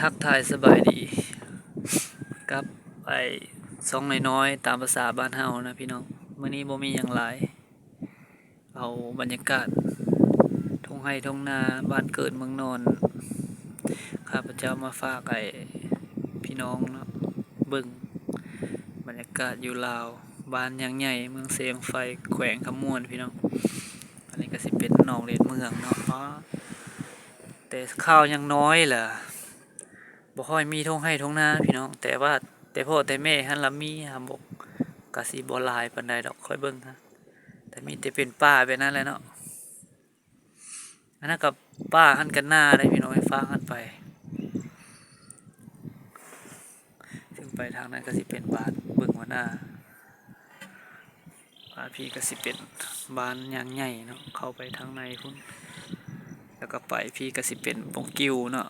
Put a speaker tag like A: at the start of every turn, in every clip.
A: ทักทายสบายดีกับไปซองน้อยๆตามภาษาบ้านเฮานะพี่น้องมื้อนี้บ่มีหยังหลายเอาบรรยากาศทุ่งไร่ทุ่งนาบ้านเกิดเมืองนอนข้าพเจ้ามาฝากไอ้พี่น้องเนาะเบิ่งบรรยากาศอยู่ลาวบ้านยังใหญ่เมืองเสียงไฟแขวงขมวนพี่น้องอันนี้ก็สิเป็นหนองเล็ดเมืองเนาะแต่ข้าวยังน้อยล่ะบ่ค่อยมีทุ่งไร่ทุ่งนาพี่น้องแต่พ่อแต่แม่หันละมีหาบกกะสิบ่หลายปานใดดอกค่อยเบิ่งฮะแต่มีแต่เป็นป่าไปนั่นแหละเนาะอันนั้นกับป่าหันกันหน้าได้พี่น้องให้ฟ้าหันไปซึ่งไปทางนั้นก็สิเป็นบ้านเบิ่งว่าหน้าพี่ก็สิเป็นบ้านยางใหญ่เนาะเข้าไปทางในพุ่นแล้วก็ไปพี่ก็สิเป็นปงกิ้วเนาะ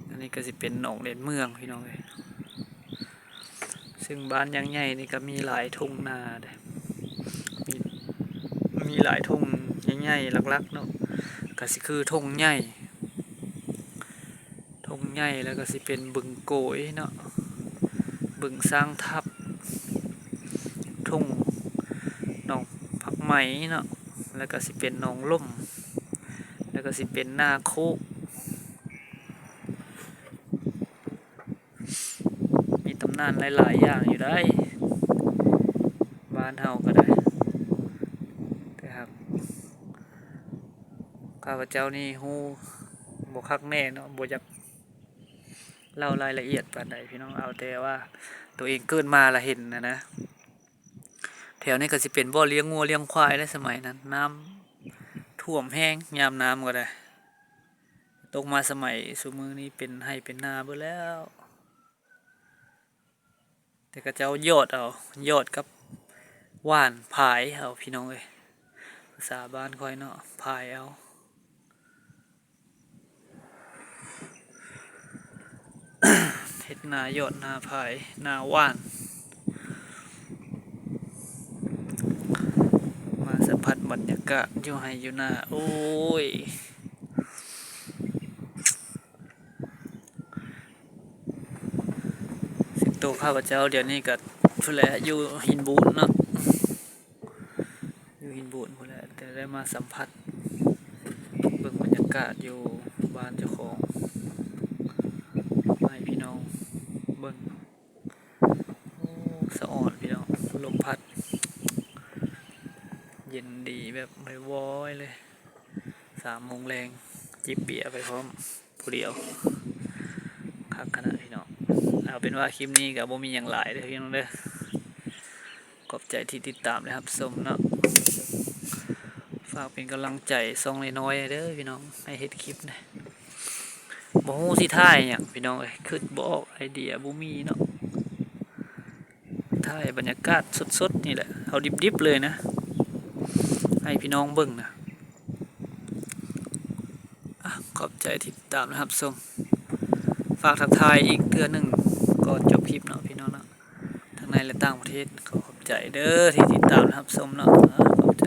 A: อันนี้ก็สิเป็นหนองเล่นเมืองพี่น้องเลยซึ่งบ้านยังใหญ่นี่ก็มีหลายทุ่งนาเด้มีหลายทุ่งใหญ่ๆหลักๆเนาะก็สิคือทุ่งใหญ่แล้วก็สิเป็นบึงโกยเนาะบึงสร้างทับทุ่งหนองผักไหมเนาะแล้วก็สิเป็นหนองล่มแล้วก็สิเป็นนาโคกมีตำนานหลายๆอย่างอยู่ได้บ้านเฮาก็ได้แต่ครับข้าพเจ้านี่ฮู้บ่คักแน่เนาะบ่อยากเล่ารายละเอียดปานใดพี่น้องเอาแต่ว่าตัวเองเกิดมาละเห็นนะแถวนี้ก็สิเป็นบ่อเลี้ยงงัวเลี้ยงควายในสมัยนั้นน้ำท่วมแห้งยามน้ำก็ได้ตกมาสมัยซุมื้อนี้เป็นไร่เป็นนาเบิดแล้วแต่ก็เจ้ายอดกับว่านผายเอาพี่น้องเอ้ยภาษาบ้านค่อยเนาะผายเอาเฮ็ดนายอดนาผายนาว่านมาสัมผัสบรรยากาศอยู่ให้อยู่นาโอ้ยสิงโตข้าพเจ้าเดี๋ยวนี้ก็พุ่นแหละอยู่หินบูนเนาะอยู่หินบูนพุ่นแหละแต่ได้มาสัมผัสเบิ่งบรรยากาศอยู่บ้านเจ้าของให้พี่น้องเบิ่งโอ้สะอ่อนพี่น้องลมพัดเย็นดีแบบไม่ว้อยเลย3 โมงแรงจิบเบียร์ไปพร้อมผู้เดียวคักขนาดพี่น้องเอาเป็นว่าคลิปนี้กับบ่มีอย่างหลายเด้อพี่น้องเด้อขอบใจที่ติดตามนะครับชมเนาะฝากเป็นกำลังใจส่องน้อยๆเด้อพี่น้องให้เฮ็ดคลิปนะบ่ฮู้สิถ่ายหยังพี่น้องเอ้ยคิดบ่ออกไอเดียบ่มีเนาะถ่ายบรรยากาศสดๆนี่แหละเอาดิบๆเลยนะให้พี่น้องเบิ่งนะขอบใจที่ติดตามนะครับชมฝากทักทายอีกเทื่อหนึ่งก่อนจบคลิปเนาะพี่น้องเนาะทั้งในและต่างประเทศขอบใจเด้อที่ติดตามนะครับชมเนาะขอบใจ